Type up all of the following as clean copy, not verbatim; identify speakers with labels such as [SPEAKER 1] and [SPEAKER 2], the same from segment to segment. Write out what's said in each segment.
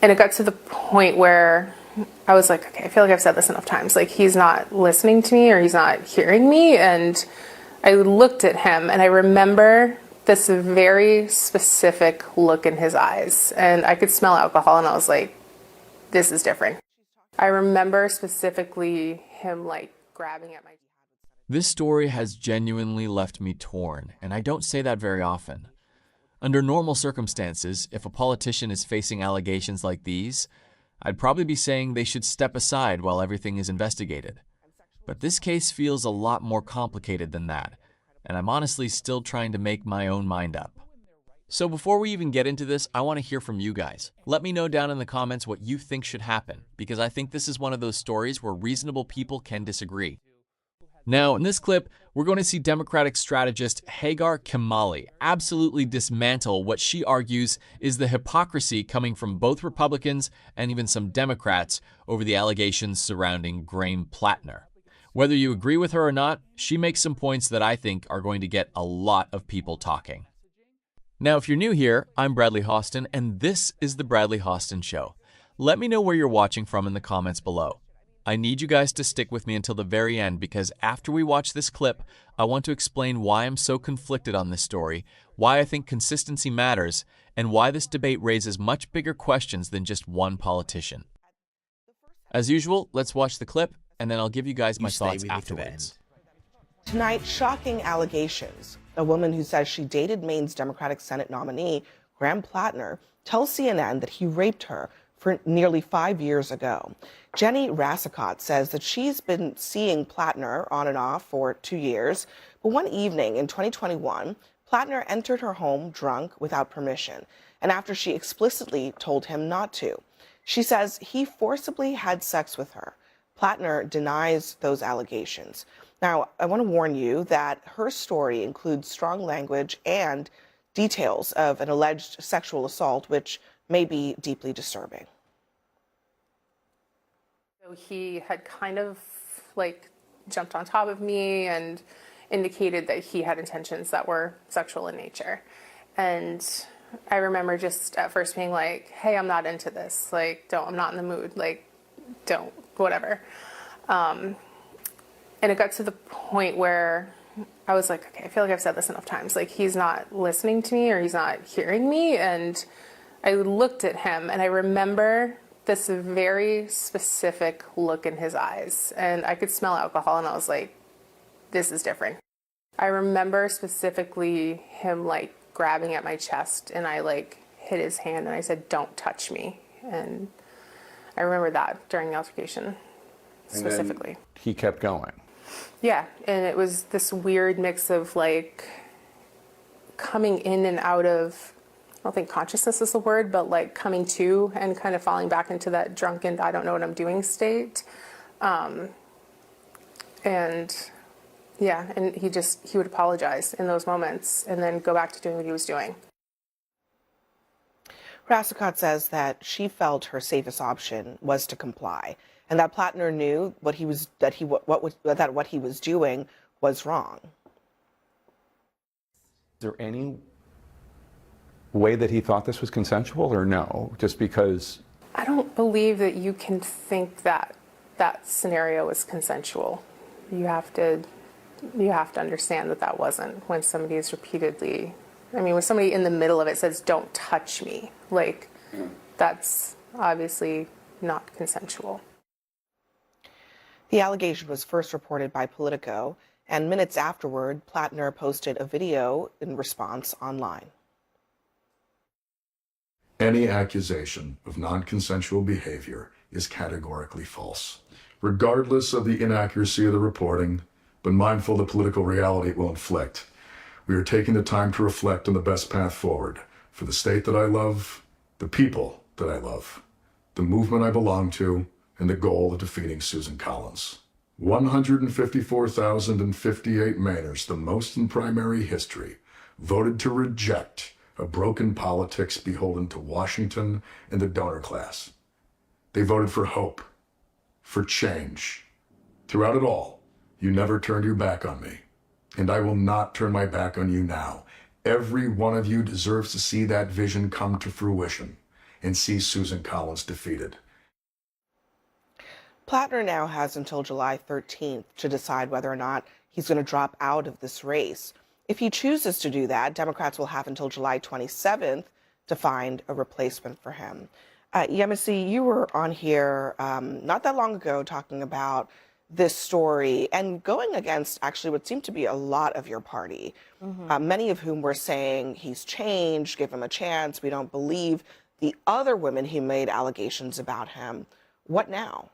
[SPEAKER 1] And it got to the point where I was like, okay, I feel like I've said this enough times. Like, he's not listening to me or he's not hearing me. And I looked at him and I remember this very specific look in his eyes. And I could smell alcohol and I was like, this is different. I remember specifically him like grabbing at my...
[SPEAKER 2] This story has genuinely left me torn, and I don't say that very often. Under normal circumstances, if a politician is facing allegations like these, I'd probably be saying they should step aside while everything is investigated. But this case feels a lot more complicated than that, and I'm honestly still trying to make my own mind up. So before we even get into this, I want to hear from you guys. Let me know down in the comments what you think should happen, because I think this is one of those stories where reasonable people can disagree. Now, in this clip, we're going to see Democratic strategist Hagar Kamali absolutely dismantle what she argues is the hypocrisy coming from both Republicans and even some Democrats over the allegations surrounding Graham Platner. Whether you agree with her or not, she makes some points that I think are going to get a lot of people talking. Now, if you're new here, I'm Bradley Hostin, and this is The Bradley Hostin Show. Let me know where you're watching from in the comments below. I need you guys to stick with me until the very end because after we watch this clip, I want to explain why I'm so conflicted on this story, why I think consistency matters, and why this debate raises much bigger questions than just one politician. As usual, let's watch the clip, and then I'll give you guys my thoughts afterwards.
[SPEAKER 3] Tonight, shocking allegations. A woman who says she dated Maine's Democratic Senate nominee, Graham Platner, tells CNN that he raped her for nearly 5 years ago. Jenny Rassicott says that she's been seeing Platner on and off for 2 years, but one evening in 2021, Platner entered her home drunk without permission, and after she explicitly told him not to. She says he forcibly had sex with her. Platner denies those allegations. Now, I want to warn you that her story includes strong language and details of an alleged sexual assault, which may be deeply disturbing.
[SPEAKER 1] So he had kind of like jumped on top of me and indicated that he had intentions that were sexual in nature. And I remember just at first being like, hey, I'm not into this. Like, I'm not in the mood. Like, don't, whatever. And it got to the point where I was like, okay, I feel like I've said this enough times. Like, he's not listening to me or he's not hearing me. And I looked at him and I remember this very specific look in his eyes. And I could smell alcohol and I was like, this is different. I remember specifically him like grabbing at my chest and I like hit his hand and I said, don't touch me. And I remember that during the altercation specifically.
[SPEAKER 4] And then he kept going.
[SPEAKER 1] Yeah, and it was this weird mix of like coming in and out of, I don't think consciousness is the word, but like coming to and kind of falling back into that drunken, I don't know what I'm doing state. And yeah, and he would apologize in those moments and then go back to doing what he was doing.
[SPEAKER 3] Rassicott says that she felt her safest option was to comply, and that Platner knew what he was doing was wrong.
[SPEAKER 4] Is there any way that he thought this was consensual, or no? Just because
[SPEAKER 1] I don't believe that you can think that that scenario was consensual. You have to understand that that wasn't when somebody is repeatedly. I mean, when somebody in the middle of it says, "Don't touch me," like that's obviously not consensual.
[SPEAKER 3] The allegation was first reported by Politico, and minutes afterward, Platner posted a video in response online.
[SPEAKER 5] Any accusation of non-consensual behavior is categorically false, regardless of the inaccuracy of the reporting, but mindful of the political reality it will inflict. We are taking the time to reflect on the best path forward for the state that I love, the people that I love, the movement I belong to, and the goal of defeating Susan Collins. 154,058 Mainers, the most in primary history, voted to reject a broken politics beholden to Washington and the donor class. They voted for hope, for change. Throughout it all, you never turned your back on me, and I will not turn my back on you now. Every one of you deserves to see that vision come to fruition, and see Susan Collins defeated.
[SPEAKER 3] Platner now has until July 13th to decide whether or not he's going to drop out of this race. If he chooses to do that, Democrats will have until July 27th to find a replacement for him. Yemisi, you were on here not that long ago talking about this story and going against actually what seemed to be a lot of your party, many of whom were saying he's changed, give him a chance, we don't believe the other women who made allegations about him. What now?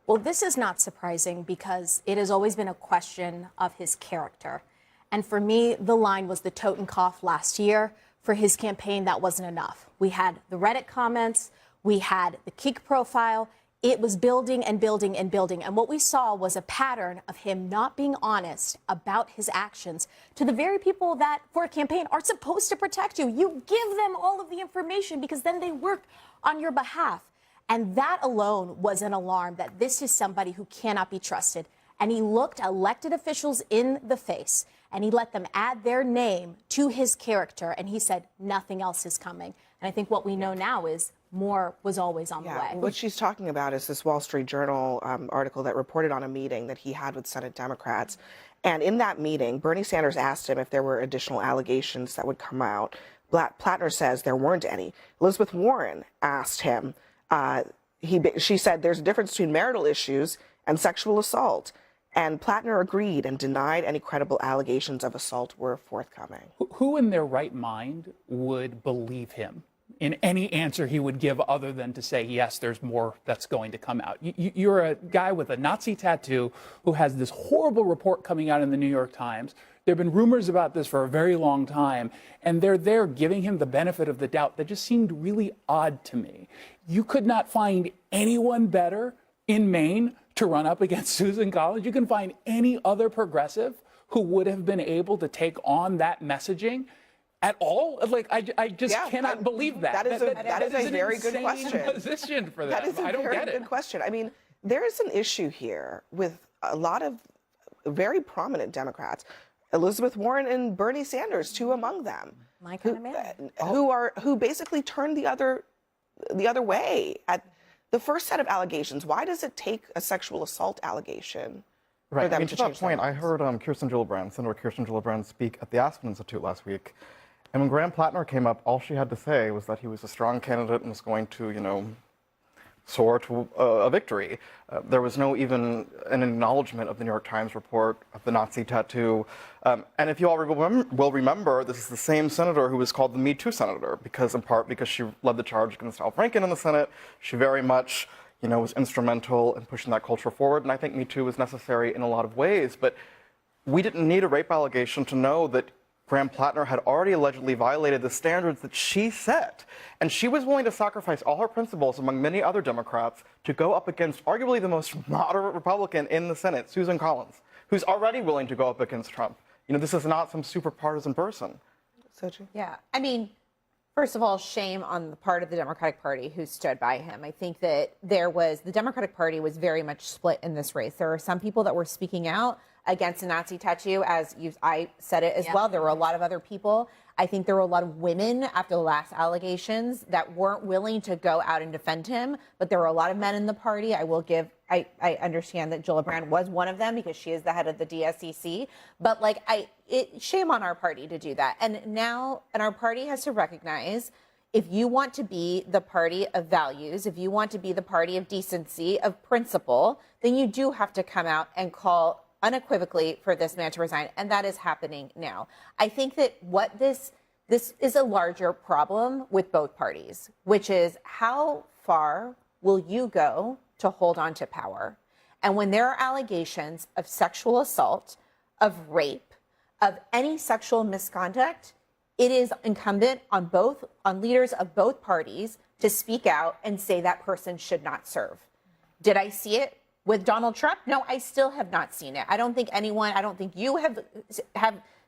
[SPEAKER 6] Well, this is not surprising because it has always been a question of his character. And for me, the line was the Totenkopf last year. For his campaign, that wasn't enough. We had the Reddit comments, we had the Kik profile. It was building and building and building. And what we saw was a pattern of him not being honest about his actions to the very people that, for a campaign, are supposed to protect you. You give them all of the information because then they work on your behalf. And that alone was an alarm that this is somebody who cannot be trusted. And he looked elected officials in the face and he let them add their name to his character. And he said, nothing else is coming. And I think what we know now is more was always on the way.
[SPEAKER 3] What she's talking about is this Wall Street Journal article that reported on a meeting that he had with Senate Democrats. And in that meeting, Bernie Sanders asked him if there were additional allegations that would come out. Platner says there weren't any. Elizabeth Warren asked him, she said there's a difference between marital issues and sexual assault. And Platner agreed and denied any credible allegations of assault were forthcoming.
[SPEAKER 7] Who in their right mind would believe him in any answer he would give other than to say, yes, there's more that's going to come out? You're a guy with a Nazi tattoo who has this horrible report coming out in the New York Times. There have been rumors about this for a very long time, and they're there giving him the benefit of the doubt. That just seemed really odd to me. You could not find anyone better in Maine to run up against Susan Collins. You can find any other progressive who would have been able to take on that messaging at all. Like, I just cannot believe that.
[SPEAKER 3] That is a very good question.
[SPEAKER 7] Position for them.
[SPEAKER 3] That is a very good question. I mean, there is an issue here with a lot of very prominent Democrats, Elizabeth Warren and Bernie Sanders, two among them,
[SPEAKER 6] My kind of man.
[SPEAKER 3] who basically turned the other way at the first set of allegations. Why does it take a sexual assault allegation for them
[SPEAKER 8] to that point, I heard Senator Kirsten Gillibrand speak at the Aspen Institute last week. And when Graham Platner came up, all she had to say was that he was a strong candidate and was going to, soar to a victory. There was no even an acknowledgement of the New York Times report of the Nazi tattoo. And if you all will remember, this is the same senator who was called the Me Too senator, in part because she led the charge against Al Franken in the Senate. She very much, was instrumental in pushing that culture forward. And I think Me Too was necessary in a lot of ways. But we didn't need a rape allegation to know that Graham Platner had already allegedly violated the standards that she set. And she was willing to sacrifice all her principles, among many other Democrats, to go up against arguably the most moderate Republican in the Senate, Susan Collins, who's already willing to go up against Trump. This is not some super partisan person.
[SPEAKER 3] Sochi?
[SPEAKER 9] Yeah. I mean, first of all, shame on the part of the Democratic Party who stood by him. I think that the Democratic Party was very much split in this race. There are some people that were speaking out against a Nazi tattoo, I said it as well. There were a lot of other people. I think there were a lot of women after the last allegations that weren't willing to go out and defend him, but there were a lot of men in the party. I understand that Gillibrand was one of them because she is the head of the DSCC, but shame on our party to do that. And our party has to recognize, if you want to be the party of values, if you want to be the party of decency, of principle, then you do have to come out and call unequivocally for this man to resign, and that is happening now. I think that what this is a larger problem with both parties, which is how far will you go to hold on to power? And when there are allegations of sexual assault, of rape, of any sexual misconduct, it is incumbent on leaders of both parties to speak out and say that person should not serve. Did I see it with Donald Trump? No, I still have not seen it. I don't think you have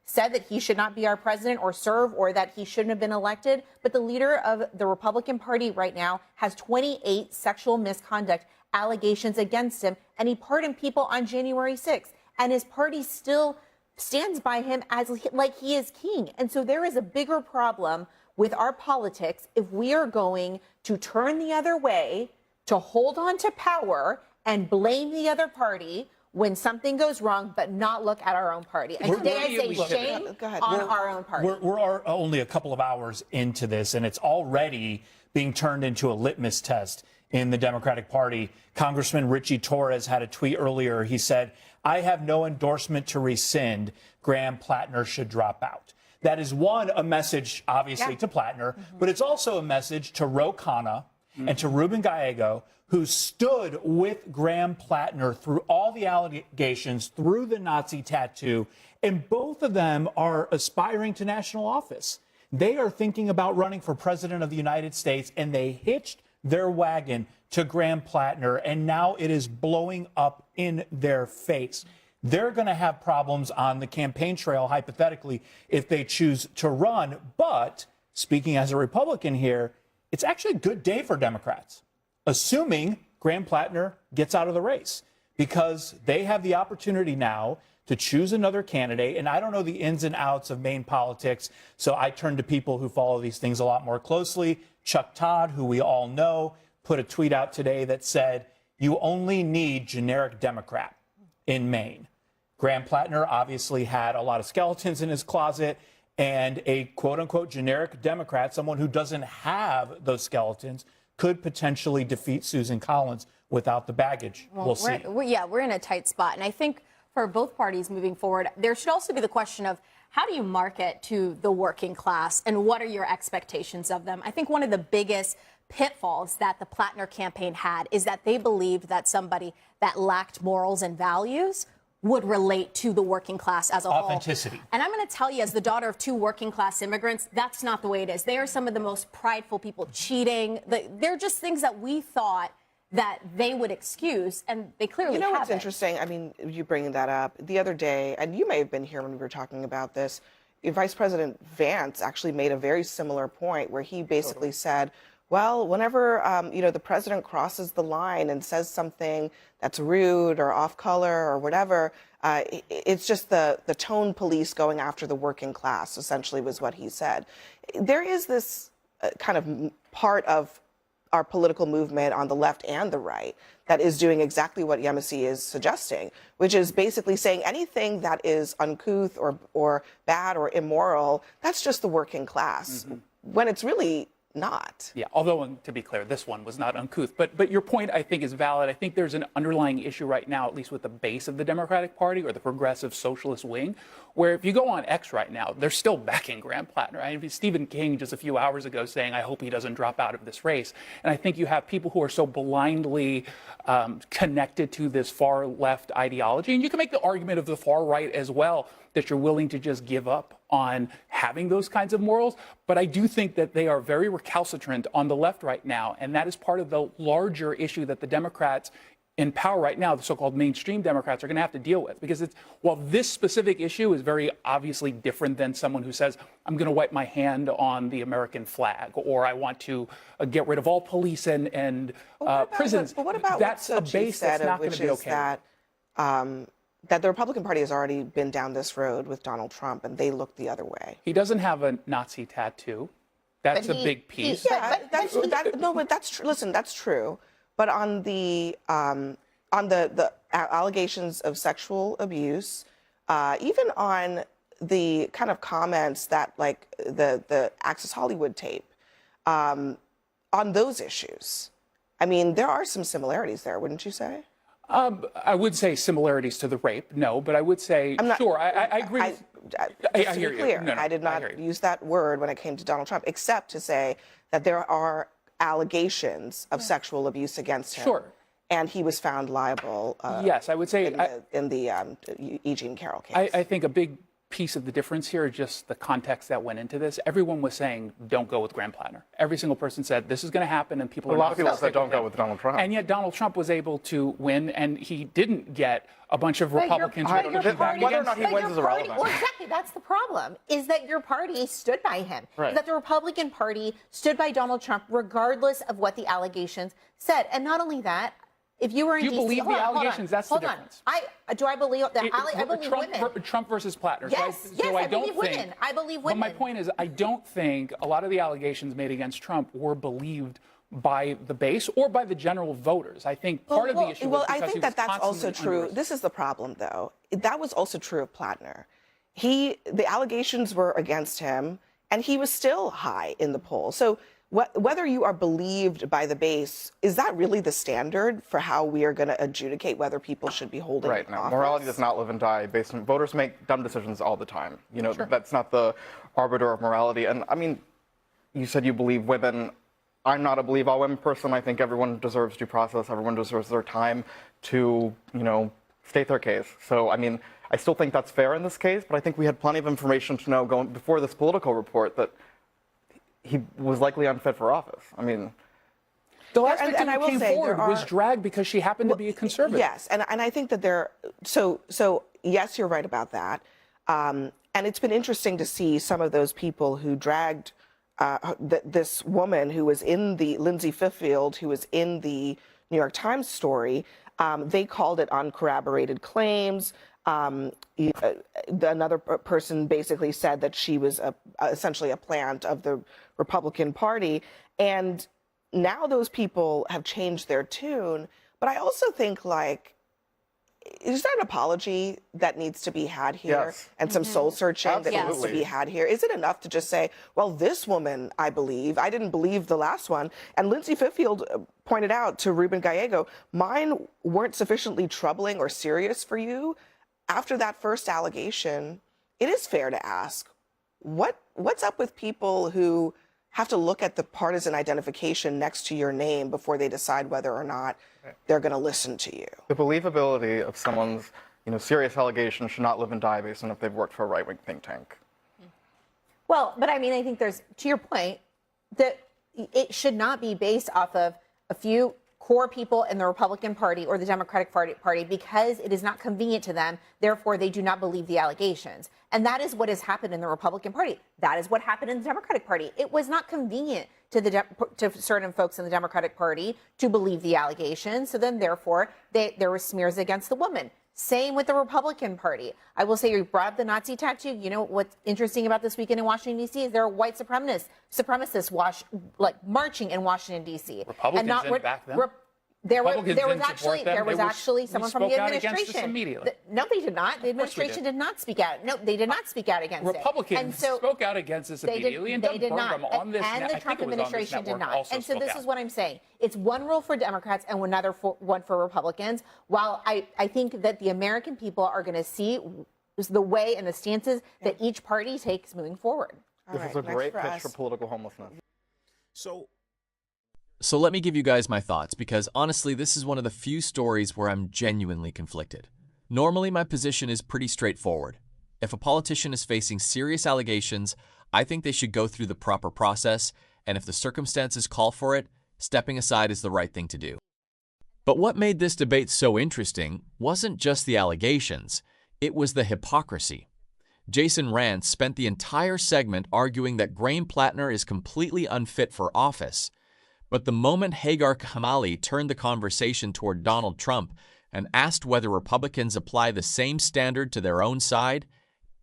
[SPEAKER 9] said that he should not be our president or serve, or that he shouldn't have been elected. But the leader of the Republican Party right now has 28 sexual misconduct allegations against him, and he pardoned people on January 6th. And his party still stands by him as like he is king. And so there is a bigger problem with our politics if we are going to turn the other way, to hold on to power and blame the other party when something goes wrong, but not look at our own party. And today I say shame on our own party.
[SPEAKER 10] We're only a couple of hours into this, and it's already being turned into a litmus test in the Democratic Party. Congressman Richie Torres had a tweet earlier. He said, "I have no endorsement to rescind. Graham Platner should drop out." That is a message, obviously, to Platner, but it's also a message to Ro Khanna and to Ruben Gallego, who stood with Graham Platner through all the allegations, through the Nazi tattoo, and both of them are aspiring to national office. They are thinking about running for president of the United States, and they hitched their wagon to Graham Platner, and now it is blowing up in their face. They're going to have problems on the campaign trail, hypothetically, if they choose to run. But speaking as a Republican here, it's actually a good day for Democrats, assuming Graham Platner gets out of the race, because they have the opportunity now to choose another candidate. And I don't know the ins and outs of Maine politics, so I turn to people who follow these things a lot more closely. Chuck Todd, who we all know, put a tweet out today that said, "You only need generic Democrat in Maine." Graham Platner obviously had a lot of skeletons in his closet, and a quote-unquote generic Democrat, someone who doesn't have those skeletons, could potentially defeat Susan Collins without the baggage. We'll see.
[SPEAKER 6] We're in a tight spot. And I think for both parties moving forward, there should also be the question of how do you market to the working class and what are your expectations of them? I think one of the biggest pitfalls that the Platner campaign had is that they believed that somebody that lacked morals and values would relate to the working class as a whole.
[SPEAKER 10] Authenticity.
[SPEAKER 6] And I'm going to tell you, as the daughter of two working class immigrants, that's not the way it is. They are some of the most prideful people, cheating. They're just things that we thought that they would excuse, and they clearly haven't.
[SPEAKER 3] You know what's interesting? I mean, you bringing that up the other day, and you may have been here when we were talking about this. Vice President Vance actually made a very similar point where he basically said, well, whenever the president crosses the line and says something that's rude or off color or whatever, it's just the tone police going after the working class, essentially was what he said. There is this kind of part of our political movement on the left and the right that is doing exactly what Yemisi is suggesting, which is basically saying anything that is uncouth or bad or immoral, that's just the working class, when it's really not.
[SPEAKER 7] Yeah, although, to be clear, this one was not uncouth. But your point, I think, is valid. I think there's an underlying issue right now, at least with the base of the Democratic Party or the progressive socialist wing, where if you go on X right now, they're still backing Graham Platner. I mean, Stephen King just a few hours ago saying, I hope he doesn't drop out of this race. And I think you have people who are so blindly connected to this far left ideology. And you can make the argument of the far right as well, that you're willing to just give up on having those kinds of morals. But I do think that they are very recalcitrant on the left right now. And that is part of the larger issue that the Democrats in power right now, the so-called mainstream Democrats, are going to have to deal with. Because while this specific issue is very obviously different than someone who says, I'm going to wipe my hand on the American flag, or I want to get rid of all police and prisons.
[SPEAKER 3] But what about
[SPEAKER 7] that's a base that's not going to be okay.
[SPEAKER 3] That the Republican Party has already been down this road with Donald Trump, and they look the other way.
[SPEAKER 7] He doesn't have a Nazi tattoo. That's a big piece.
[SPEAKER 3] That's true. Listen, that's true. But on the allegations of sexual abuse, even on the kind of comments that, like the Access Hollywood tape, on those issues, I mean, there are some similarities there, wouldn't you say?
[SPEAKER 7] I would say similarities to the rape, no, but I would say, sure, I agree.
[SPEAKER 3] I hear you. No, I did not use that word when it came to Donald Trump, except to say that there are allegations of sexual abuse against him.
[SPEAKER 7] Sure.
[SPEAKER 3] And he was found liable.
[SPEAKER 7] Yes, I would say
[SPEAKER 3] in the E. Jean Carroll case.
[SPEAKER 7] I think a big piece of the difference here is just the context that went into this. Everyone was saying, don't go with Graham Platner. Every single person said, this is going to happen, and people
[SPEAKER 8] a lot of people said, don't go with Donald Trump.
[SPEAKER 7] And yet Donald Trump was able to win, and he didn't get a bunch of Republicans.
[SPEAKER 8] Whether or not he wins is irrelevant.
[SPEAKER 9] Well, exactly, that's the problem, is that your party stood by him.
[SPEAKER 8] Right.
[SPEAKER 9] Is that the Republican Party stood by Donald Trump regardless of what the allegations said. And not only that, If you were in
[SPEAKER 7] Do you
[SPEAKER 9] DC,
[SPEAKER 7] believe
[SPEAKER 9] hold
[SPEAKER 7] the
[SPEAKER 9] on, hold on,
[SPEAKER 7] allegations? That's the
[SPEAKER 9] hold on.
[SPEAKER 7] difference.
[SPEAKER 9] Do I believe that? I believe
[SPEAKER 7] Trump,
[SPEAKER 9] women.
[SPEAKER 7] Trump versus Platner.
[SPEAKER 9] Yes, yes, I believe women. I believe women.
[SPEAKER 7] But my point is, I don't think a lot of the allegations made against Trump were believed by the base or by the general voters. I think part of the issue was because
[SPEAKER 3] I think that's also true. This is the problem, though. That was also true of Platner. The allegations were against him, and he was still high in the poll. So whether you are believed by the base, is that really the standard for how we are going to adjudicate whether people should be holding
[SPEAKER 8] Right. No,
[SPEAKER 3] office?
[SPEAKER 8] morality does not live and die based on voters make dumb decisions all the time. You know, that's not the arbiter of morality. And I mean, you said you believe women. I'm not a believe all women person. I think everyone deserves due process. Everyone deserves their time to, state their case. So, I mean, I still think that's fair in this case, but I think we had plenty of information to know going before this Politico report that he was likely unfit for office. I mean,
[SPEAKER 7] the last victim
[SPEAKER 3] I
[SPEAKER 7] who
[SPEAKER 3] will
[SPEAKER 7] came
[SPEAKER 3] say
[SPEAKER 7] forward was dragged because she happened to be a conservative.
[SPEAKER 3] Yes, and I think that so yes, you're right about that. And it's been interesting to see some of those people who dragged this woman who was in the Lindsay Fiffield, who was in the New York Times story. They called it uncorroborated claims. Another person basically said that she was essentially a plant of the Republican Party. And now those people have changed their tune. But I also think, is there an apology that needs to be had here?
[SPEAKER 8] Yes.
[SPEAKER 3] And some soul searching that needs to be had here? Is it enough to just say, well, this woman, I believe, I didn't believe the last one. And Lindsay Fiffield pointed out to Ruben Gallego, mine weren't sufficiently troubling or serious for you. After that first allegation, it is fair to ask, what's up with people who have to look at the partisan identification next to your name before they decide whether or not they're going to listen to you?
[SPEAKER 8] the believability of someone's, serious allegation should not live and die based on if they've worked for a right-wing think tank.
[SPEAKER 9] Well, but I mean, I think there's, to your point, that it should not be based off of a few core people in the Republican Party or the Democratic Party because it is not convenient to them. Therefore, they do not believe the allegations. And that is what has happened in the Republican Party. That is what happened in the Democratic Party. It was not convenient to certain folks in the Democratic Party to believe the allegations. So then, therefore, there were smears against the woman. Same with the Republican Party. I will say, you brought up the Nazi tattoo. You know what's interesting about this weekend in Washington, D.C. is there are white supremacists marching in Washington, D.C.
[SPEAKER 7] Republicans didn't back them.
[SPEAKER 9] There was actually someone from the administration. No, they did not. The administration did not speak out. No, they did not speak out against it.
[SPEAKER 7] Republicans spoke out against this immediately, and Doug Burgum on this.
[SPEAKER 9] And the Trump administration did not. And so this is what I'm saying. It's one rule for Democrats and another one for Republicans. While I think that the American people are going to see the way and the stances that each party takes moving forward.
[SPEAKER 8] This is a great pitch for political homelessness.
[SPEAKER 2] So let me give you guys my thoughts, because honestly, this is one of the few stories where I'm genuinely conflicted. Normally, my position is pretty straightforward. If a politician is facing serious allegations, I think they should go through the proper process, and if the circumstances call for it, stepping aside is the right thing to do. But what made this debate so interesting wasn't just the allegations, it was the hypocrisy. Jason Rantz spent the entire segment arguing that Graham Platner is completely unfit for office. But the moment Hagar Kamali turned the conversation toward Donald Trump and asked whether Republicans apply the same standard to their own side,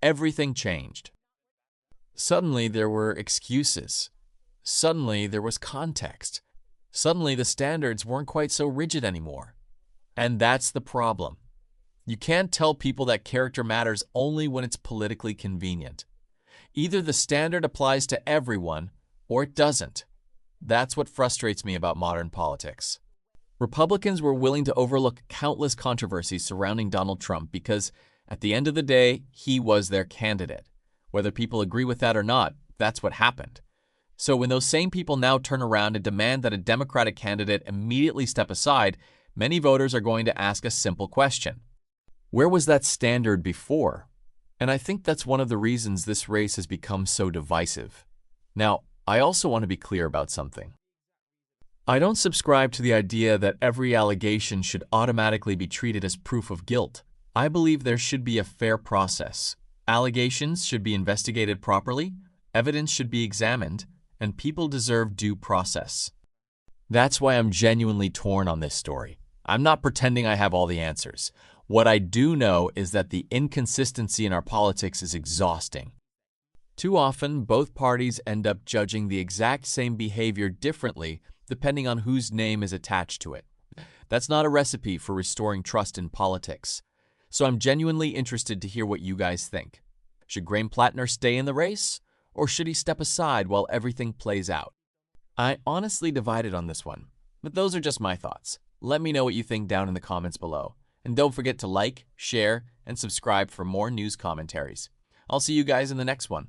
[SPEAKER 2] everything changed. Suddenly, there were excuses. Suddenly, there was context. Suddenly, the standards weren't quite so rigid anymore. And that's the problem. You can't tell people that character matters only when it's politically convenient. Either the standard applies to everyone, or it doesn't. That's what frustrates me about modern politics. Republicans were willing to overlook countless controversies surrounding Donald Trump because, at the end of the day, he was their candidate. Whether people agree with that or not, that's what happened. So when those same people now turn around and demand that a Democratic candidate immediately step aside, many voters are going to ask a simple question. Where was that standard before? And I think that's one of the reasons this race has become so divisive. Now, I also want to be clear about something. I don't subscribe to the idea that every allegation should automatically be treated as proof of guilt. I believe there should be a fair process. Allegations should be investigated properly, evidence should be examined, and people deserve due process. That's why I'm genuinely torn on this story. I'm not pretending I have all the answers. What I do know is that the inconsistency in our politics is exhausting. Too often, both parties end up judging the exact same behavior differently depending on whose name is attached to it. That's not a recipe for restoring trust in politics. So I'm genuinely interested to hear what you guys think. Should Graham Platner stay in the race, or should he step aside while everything plays out? I honestly divided on this one, but those are just my thoughts. Let me know what you think down in the comments below. And don't forget to like, share, and subscribe for more news commentaries. I'll see you guys in the next one.